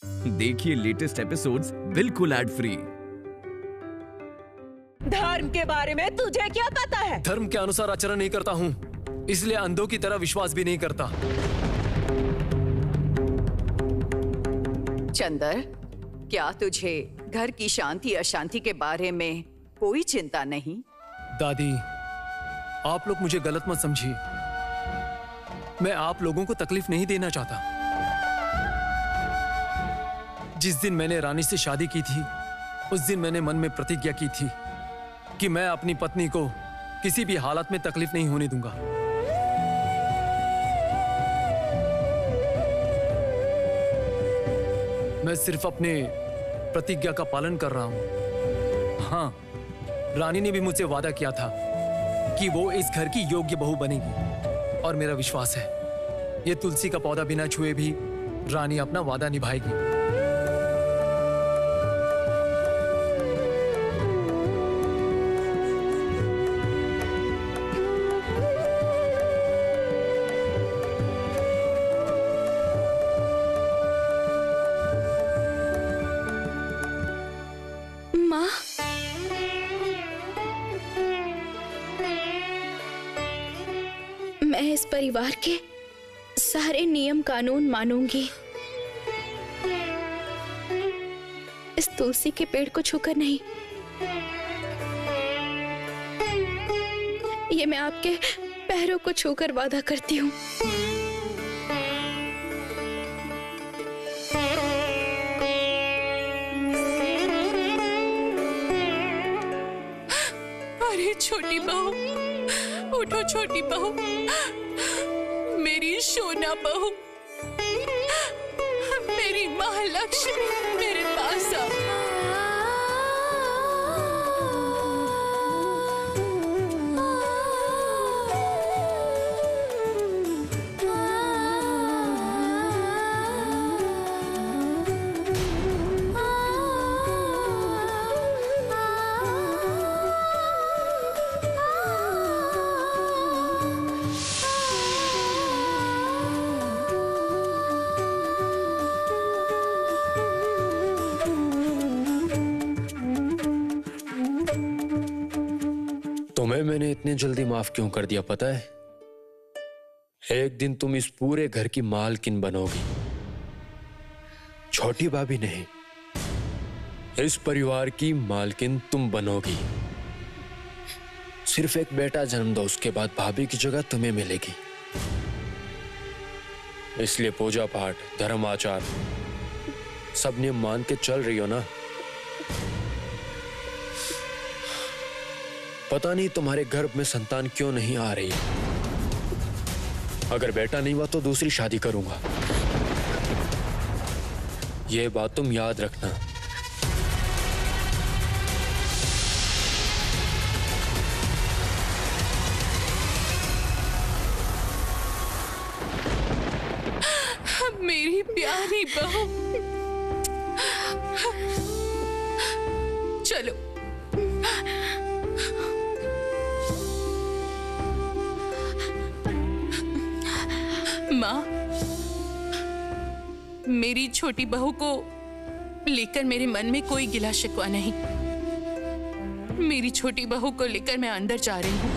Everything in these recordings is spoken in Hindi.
देखिए लेटेस्ट एपिसोड्स बिल्कुल एड फ्री। धर्म के बारे में तुझे क्या पता है? धर्म के अनुसार आचरण नहीं करता हूँ, इसलिए अंधों की तरह विश्वास भी नहीं करता। चंदर, क्या तुझे घर की शांति अशांति के बारे में कोई चिंता नहीं? दादी, आप लोग मुझे गलत मत समझिए। मैं आप लोगों को तकलीफ नहीं देना चाहता। जिस दिन मैंने रानी से शादी की थी, उस दिन मैंने मन में प्रतिज्ञा की थी कि मैं अपनी पत्नी को किसी भी हालत में तकलीफ नहीं होने दूंगा। मैं सिर्फ अपने प्रतिज्ञा का पालन कर रहा हूं। हाँ, रानी ने भी मुझसे वादा किया था कि वो इस घर की योग्य बहू बनेगी, और मेरा विश्वास है ये तुलसी का पौधा बिना छुए भी रानी अपना वादा निभाएगी। माँ, मैं इस परिवार के सारे नियम कानून मानूंगी। इस तुलसी के पेड़ को छूकर नहीं। ये मैं आपके पैरों को छूकर वादा करती हूँ। अरे छोटी बहू, उठो छोटी बहू, मेरी सोना बहू, मेरी महालक्ष्मी, मेरे पास आओ। तुम्हें मैंने इतनी जल्दी माफ क्यों कर दिया पता है? एक दिन तुम इस पूरे घर की मालकिन बनोगी। छोटी भाभी नहीं, इस परिवार की मालकिन तुम बनोगी। सिर्फ एक बेटा जन्म दो, उसके बाद भाभी की जगह तुम्हें मिलेगी। इसलिए पूजा पाठ, धर्म आचार सब नियम मान के चल रही हो ना? पता नहीं तुम्हारे गर्भ में संतान क्यों नहीं आ रही। अगर बेटा नहीं हुआ तो दूसरी शादी करूंगा। यह बात तुम याद रखना। मेरी प्यारी बहू, चलो। माँ, मेरी छोटी बहू को लेकर मेरे मन में कोई गिला शिकवा नहीं। मेरी छोटी बहू को लेकर मैं अंदर जा रही हूँ।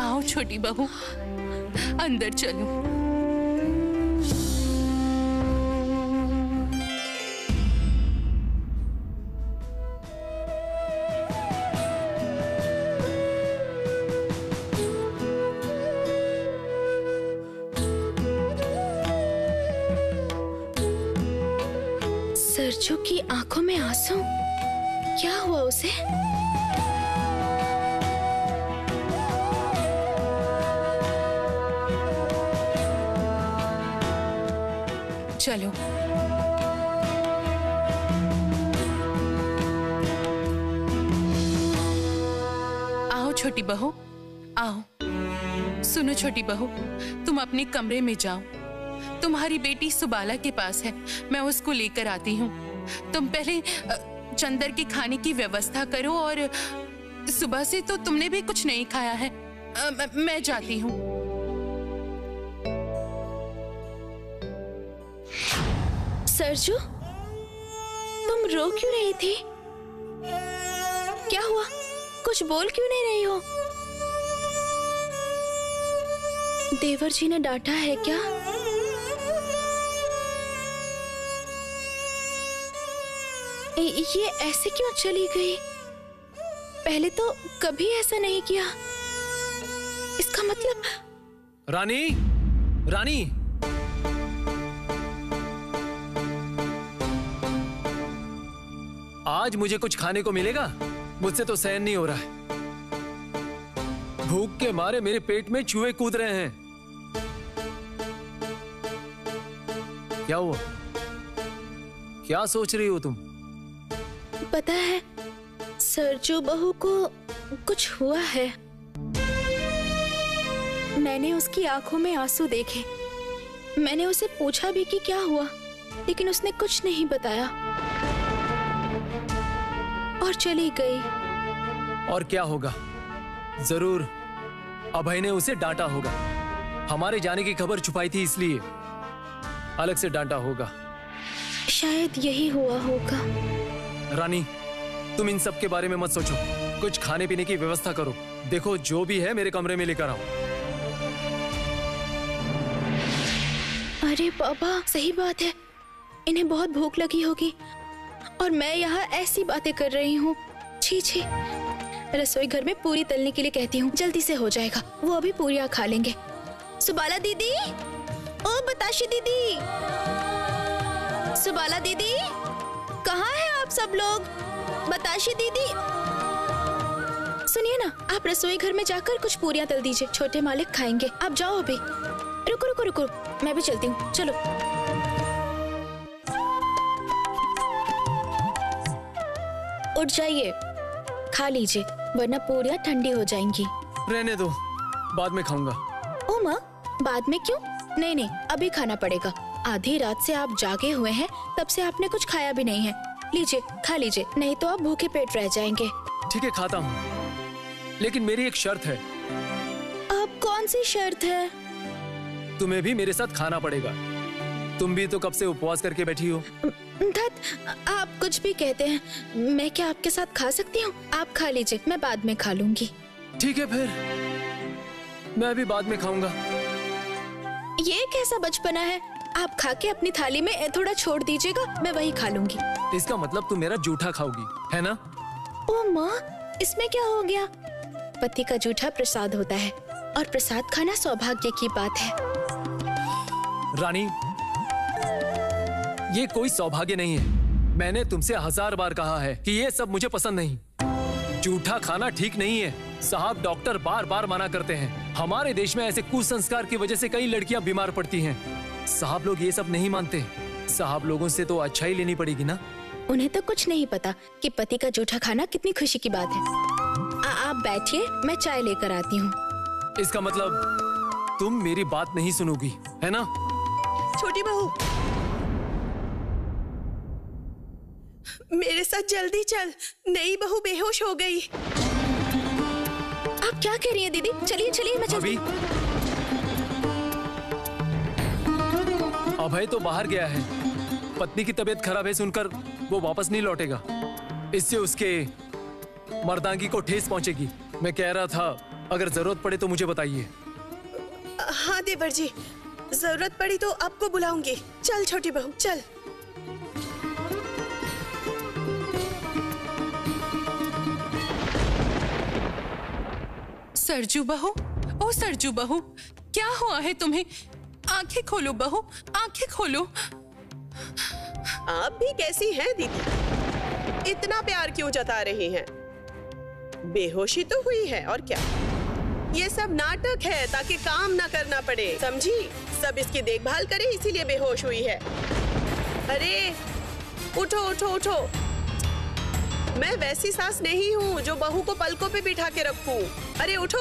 आओ छोटी बहू, अंदर चलो। सरजू की आंखों में आंसू, क्या हुआ उसे? चलो। आओ छोटी बहू, आओ। सुनो छोटी बहू, तुम अपने कमरे में जाओ। तुम्हारी बेटी सुबाला के पास है, मैं उसको लेकर आती हूँ। तुम पहले चंदर के खाने की व्यवस्था करो, और सुबह से तो तुमने भी कुछ नहीं खाया है। मैं जाती हूँ। सरजू, तुम रो क्यों रही थी? क्या हुआ? कुछ बोल क्यों नहीं रही हो? देवर जी ने डांटा है क्या? ये ऐसे क्यों चली गई? पहले तो कभी ऐसा नहीं किया। इसका मतलब रानी, रानी, आज मुझे कुछ खाने को मिलेगा? मुझसे तो सहन नहीं हो रहा है। भूख के मारे मेरे पेट में चूहे कूद रहे हैं। क्या हुआ? क्या सोच रही हो तुम? पता है, सरजू बहू को कुछ हुआ है। मैंने उसकी आंखों में आंसू देखे। मैंने उसे पूछा भी कि क्या हुआ, लेकिन उसने कुछ नहीं बताया और चली गई। और क्या होगा? जरूर अभय ने उसे डांटा होगा। हमारे जाने की खबर छुपाई थी, इसलिए अलग से डांटा होगा। शायद यही हुआ होगा। रानी, तुम इन सब के बारे में मत सोचो। कुछ खाने पीने की व्यवस्था करो। देखो, जो भी है मेरे कमरे में लेकर आओ। अरे बाबा, सही बात है। इन्हें बहुत भूख लगी होगी और मैं यहाँ ऐसी बातें कर रही हूँ। छी छी। रसोई घर में पूरी तलने के लिए कहती हूँ, जल्दी से हो जाएगा। वो अभी पूरियाँ खा लेंगे। सुबाला दीदी, ओ बताशी दीदी, सुबाला दीदी, कहाँ हैं आप सब लोग? बताशी दीदी, सुनिए ना, आप रसोई घर में जाकर कुछ पूरियाँ तल दीजिए। छोटे मालिक खाएंगे। आप जाओ अभी। रुको रुको रुको, मैं भी चलती हूँ। चलो। उठ जाइए, खा लीजिए, वरना पूरियाँ ठंडी हो जाएंगी। रहने दो, बाद में खाऊंगा। ओ माँ, बाद में क्यों? नहीं नहीं, अभी खाना पड़ेगा। आधी रात से आप जागे हुए हैं, तब से आपने कुछ खाया भी नहीं है। लीजिए, खा लीजिए, नहीं तो आप भूखे पेट रह जाएंगे। ठीक है, खाता हूँ, लेकिन मेरी एक शर्त है। अब कौन सी शर्त है? तुम्हें भी मेरे साथ खाना पड़ेगा। तुम भी तो कब से उपवास करके बैठी हो। धत, आप कुछ भी कहते हैं। मैं क्या आपके साथ खा सकती हूँ? आप खा लीजिए, मैं बाद में खा लूंगी। ठीक है, फिर मैं भी बाद में खाऊंगा। ये कैसा बचपना है? आप खा के अपनी थाली में थोड़ा छोड़ दीजिएगा, मैं वही खा लूंगी। इसका मतलब तुम मेरा जूठा खाओगी, है ना? ओ माँ, इसमें क्या हो गया? पति का जूठा प्रसाद होता है और प्रसाद खाना सौभाग्य की बात है। रानी, ये कोई सौभाग्य नहीं है। मैंने तुमसे 1000 बार कहा है कि ये सब मुझे पसंद नहीं। जूठा खाना ठीक नहीं है। साहब डॉक्टर बार बार मना करते हैं। हमारे देश में ऐसे कुसंस्कार की वजह से कई लड़कियां बीमार पड़ती हैं। साहब लोग ये सब नहीं मानते। साहब लोगों से तो अच्छा ही लेनी पड़ेगी ना। उन्हें तो कुछ नहीं पता कि पति का जूठा खाना कितनी खुशी की बात है। आप बैठिए, मैं चाय लेकर आती हूँ। इसका मतलब तुम मेरी बात नहीं सुनोगी, है ना? छोटी बहू, मेरे साथ जल्दी चल। नई बहू बेहोश हो गई। आप क्या कह रही हैं दीदी? चलिए चलिए, मैं चलती हूँ। अभय तो बाहर गया है। पत्नी की तबीयत खराब है सुनकर वो वापस नहीं लौटेगा। इससे उसके मर्दांगी को ठेस पहुंचेगी। मैं कह रहा था, अगर जरूरत पड़े तो मुझे बताइए। हाँ देवर जी, जरूरत पड़ी तो आपको बुलाऊंगी। चल छोटी बहू, चल। सरजू बहू, ओ सरजू बहू, क्या हुआ है तुम्हें? आंखें खोलो बहू, आंखें खोलो। आप भी कैसी हैं दीदी? इतना प्यार क्यों जता रही हैं? बेहोशी तो हुई है, और क्या? ये सब नाटक है ताकि काम ना करना पड़े, समझी? सब इसकी देखभाल करे, इसीलिए बेहोश हुई है। अरे उठो उठो उठो। मैं वैसी सास नहीं हूँ जो बहू को पलकों पे बिठा के रखूं। अरे उठो।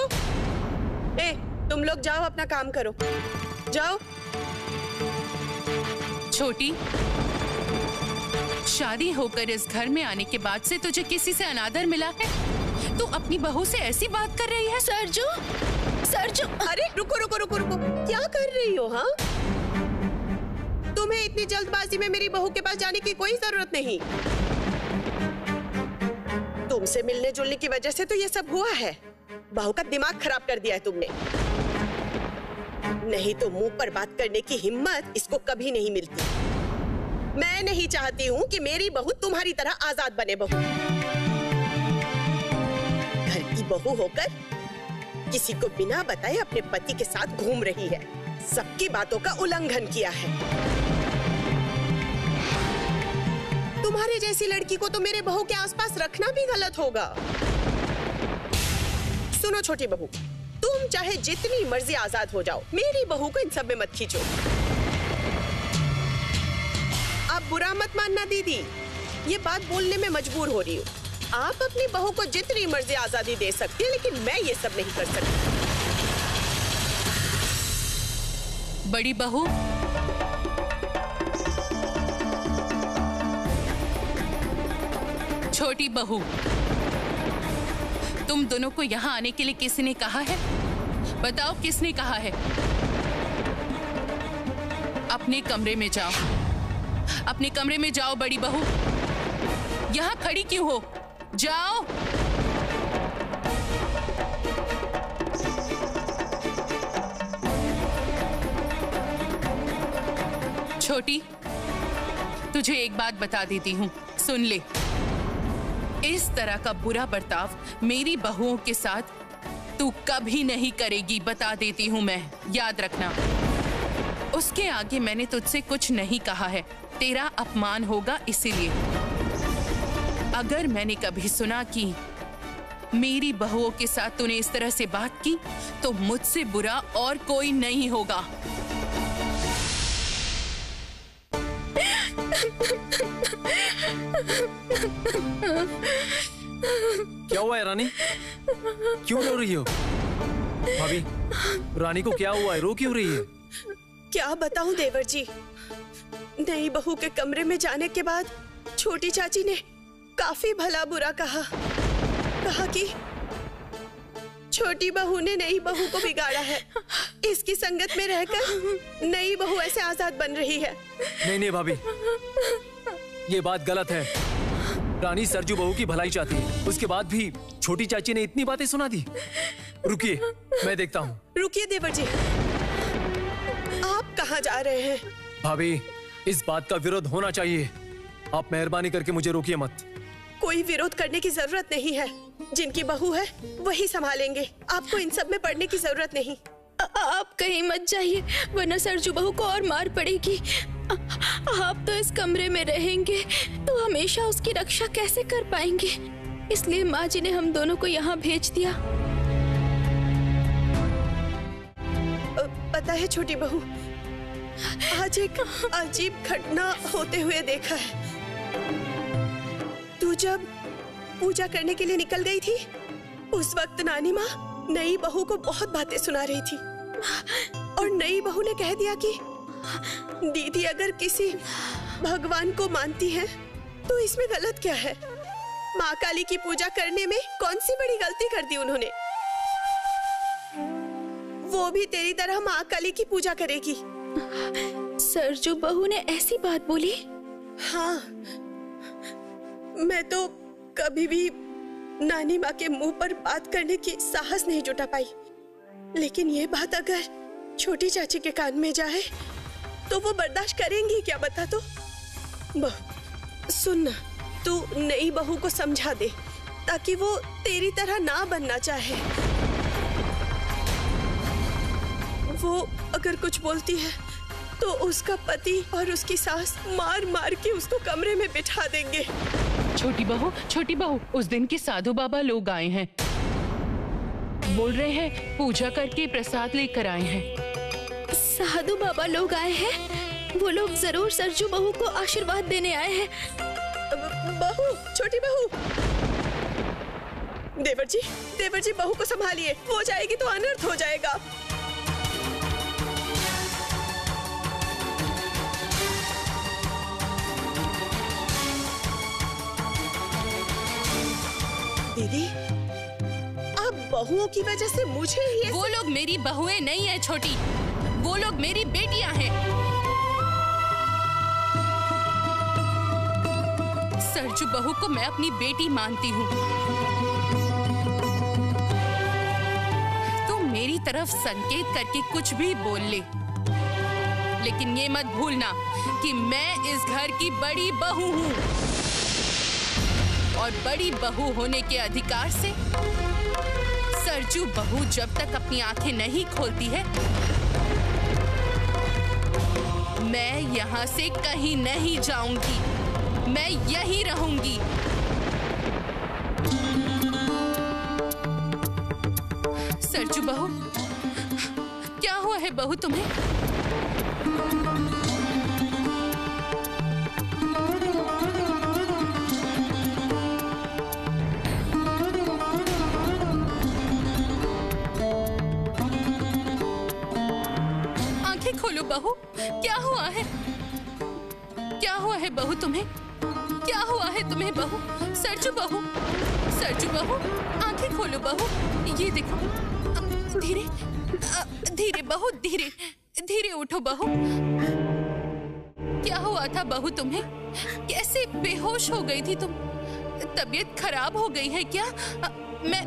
ए, तुम लोग जाओ, अपना काम करो, जाओ। छोटी, शादी होकर इस घर में आने के बाद से तुझे किसी से अनादर मिला है? तू अपनी बहू से ऐसी बात कर रही है? सरजू, सरजू। अरे रुको रुको रुको रुको, क्या कर रही हो? हाँ, तुम्हें इतनी जल्दबाजी में मेरी बहू के पास जाने की कोई जरूरत नहीं। तुमसे मिलने जुलने की वजह से तो ये सब हुआ है। बहू का दिमाग खराब कर दिया है तुमने। नहीं तो मुंह पर बात करने की हिम्मत इसको कभी नहीं मिलती। मैं नहीं चाहती हूँ कि मेरी बहू तुम्हारी तरह आजाद बने। बहू घर की बहू होकर किसी को बिना बताए अपने पति के साथ घूम रही है, सबकी बातों का उल्लंघन किया है। तुम्हारे जैसी लड़की को तो मेरे बहू के आसपास रखना भी गलत होगा। सुनो छोटी बहू, तुम चाहे जितनी मर्जी आजाद हो जाओ, मेरी बहू को इन सब में मत खींचो। आप बुरा मत मानना दीदी, ये बात बोलने में मजबूर हो रही हूँ। आप अपनी बहू को जितनी मर्जी आजादी दे सकती है, लेकिन मैं ये सब नहीं कर सकती। बड़ी बहू, छोटी बहू, तुम दोनों को यहाँ आने के लिए किसने कहा है? बताओ किसने कहा है? अपने कमरे में जाओ, अपने कमरे में जाओ। बड़ी बहू, यहाँ खड़ी क्यों हो? जाओ। छोटी, तुझे एक बात बता देती हूँ, सुन ले। इस तरह का बुरा बर्ताव मेरी बहुओं के साथ तू कभी नहीं करेगी, बता देती हूँ मैं, याद रखना। उसके आगे मैंने तुझसे कुछ नहीं कहा है, तेरा अपमान होगा इसीलिए। अगर मैंने कभी सुना कि मेरी बहुओं के साथ तूने इस तरह से बात की, तो मुझसे बुरा और कोई नहीं होगा। क्या हुआ है रानी? क्यों रो रही हो? भाभी, रानी को क्या हुआ है? रो क्यों रही है? क्या बताऊं देवर जी, नई बहू के कमरे में जाने के बाद छोटी चाची ने काफी भला बुरा कहा कि छोटी बहू ने नई बहू को बिगाड़ा है। इसकी संगत में रहकर नई बहू ऐसे आजाद बन रही है। नहीं भाभी, ये बात गलत है। रानी सरजू बहू की भलाई चाहती है, उसके बाद भी छोटी चाची ने इतनी बातें सुना दी। रुकिए, मैं देखता हूँ। रुकिए देवर जी, आप कहाँ जा रहे हैं? भाभी, इस बात का विरोध होना चाहिए। आप मेहरबानी करके मुझे रोकिए मत। कोई विरोध करने की जरूरत नहीं है। जिनकी बहू है वही संभालेंगे। आपको इन सब में पड़ने की जरूरत नहीं। आप कहीं मत जाइए, वरना सरजू बहू को और मार पड़ेगी। आप तो इस कमरे में रहेंगे तो हमेशा उसकी रक्षा कैसे कर पाएंगे? इसलिए माँ जी ने हम दोनों को यहाँ भेज दिया। पता है छोटी बहू, आज एक अजीब घटना होते हुए देखा है। तू जब पूजा करने के लिए निकल गई थी, उस वक्त नानी माँ नई बहू को बहुत बातें सुना रही थी और नई बहू ने कह दिया कि दीदी अगर किसी भगवान को मानती है तो इसमें गलत क्या है? माँ काली की पूजा करने में कौन सी बड़ी गलती कर दी उन्होंने? वो भी तेरी तरह माँ काली की पूजा करेगी। सरजू बहू ने ऐसी बात बोली? हाँ, मैं तो कभी भी नानी माँ के मुंह पर बात करने की साहस नहीं जुटा पाई, लेकिन ये बात अगर छोटी चाची के कान में जाए तो वो बर्दाश्त करेंगी क्या, बता तो? सुन ना, तू नई बहू को समझा दे ताकि वो तेरी तरह ना बनना चाहे। वो अगर कुछ बोलती है तो उसका पति और उसकी सास मार मार के उसको कमरे में बिठा देंगे। छोटी बहू, उस दिन के साधु बाबा लोग आए हैं, बोल रहे हैं पूजा करके प्रसाद लेकर आए हैं। साधु बाबा लोग आए हैं? वो लोग जरूर सरजू बहू को आशीर्वाद देने आए हैं। बहू, छोटी बहू। देवर जी बहू को संभालिए, वो जाएगी तो अनर्थ हो जाएगा। दीदी, आप बहुओं की वजह से मुझे ये वो लोग मेरी बहुएं नहीं है छोटी, वो लोग मेरी बेटियां हैं। सरजू बहू को मैं अपनी बेटी मानती हूँ। तुम मेरी तरफ संकेत करके कुछ भी बोल ले, लेकिन ये मत भूलना कि मैं इस घर की बड़ी बहू हूँ, और बड़ी बहू होने के अधिकार से सरजू बहू जब तक अपनी आंखें नहीं खोलती है, मैं यहाँ से कहीं नहीं जाऊंगी, मैं यहीं रहूंगी। सरजू बहू, क्या हुआ है बहू तुम्हें? आंखें खोलो बहू, क्या हुआ है? क्या हुआ है बहू तुम्हें? क्या हुआ है तुम्हें बहू? सरजू बहू, सरजू बहू, आंखें खोलो बहू। ये देखो, धीरे धीरे बहू, धीरे धीरे उठो बहू। क्या हुआ था बहू तुम्हें? कैसे बेहोश हो गई थी तुम? तबीयत खराब हो गई है क्या? मैं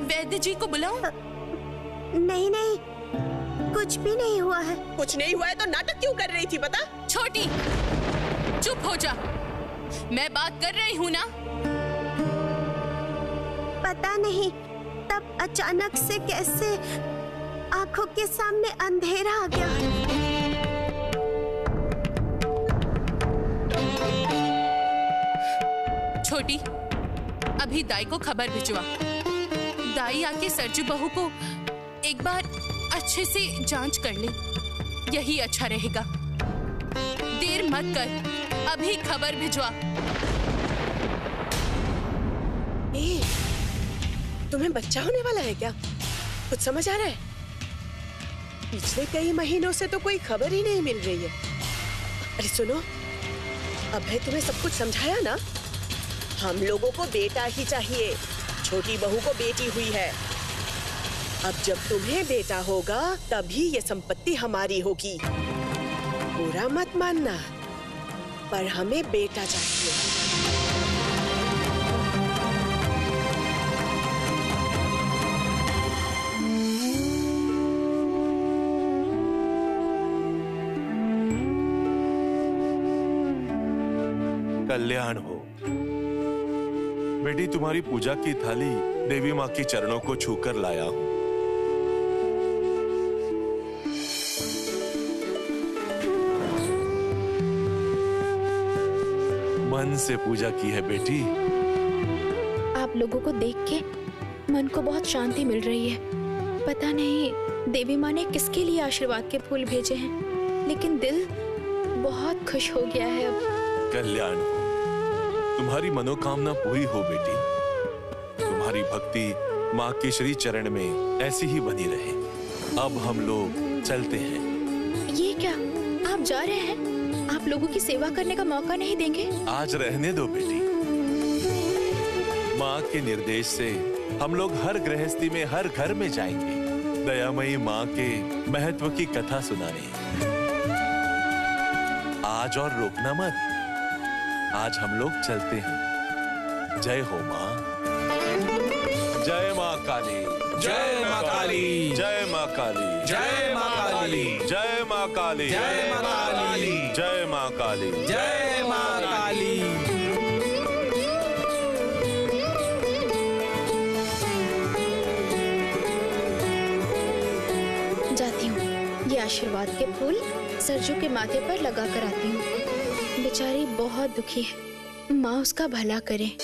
वैद्य जी को बुलाऊं? नहीं नहीं, कुछ भी नहीं हुआ है। कुछ नहीं हुआ है तो नाटक क्यों कर रही थी बता? छोटी, चुप हो जा, मैं बात कर रही हूँ ना। पता नहीं तब अचानक से कैसे आंखों के सामने अंधेरा आ गया। छोटी, अभी दाई को खबर भिजवा। दाई आके सरजू बहू को एक बार अच्छे से जांच कर ले, यही अच्छा रहेगा। देर मत कर, अभी खबर भिजवा। ए, तुम्हें बच्चा होने वाला है क्या? कुछ समझ आ रहा है? पिछले कई महीनों से तो कोई खबर ही नहीं मिल रही है। अरे सुनो, अभय तुम्हें सब कुछ समझाया ना? हम लोगों को बेटा ही चाहिए, छोटी बहू को बेटी हुई है। अब जब तुम्हें बेटा होगा तभी ये संपत्ति हमारी होगी। बुरा मत मानना, पर हमें बेटा चाहिए। कल्याण हो बेटी, तुम्हारी पूजा की थाली देवी माँ के चरणों को छूकर लाया हूँ। मन से पूजा की है बेटी। आप लोगों को देख के मन को बहुत शांति मिल रही है। पता नहीं देवी माँ ने किसके लिए आशीर्वाद के फूल भेजे हैं, लेकिन दिल बहुत खुश हो गया है अब। कल्याण हो, तुम्हारी मनोकामना पूरी हो बेटी। तुम्हारी भक्ति माँ के श्री चरण में ऐसी ही बनी रहे। अब हम लोग चलते हैं। ये क्या, आप जा रहे हैं? आप लोगों की सेवा करने का मौका नहीं देंगे? आज रहने दो बेटी। माँ के निर्देश से हम लोग हर गृहस्थी में, हर घर में जाएंगे दयामयी माँ के महत्व की कथा सुनाने। आज और रोकना मत, आज हम लोग चलते हैं। जय हो माँ। जय माँ काली, जय माँ काली, जय माँ काली, जय माँ काली, जय माँ काली, जय माँ काली, जय माँ काली, जय माँ काली। जाती हूँ, ये आशीर्वाद के फूल सरजू के माथे पर लगा कर आती हूँ। बेचारी बहुत दुखी है, माँ उसका भला करे।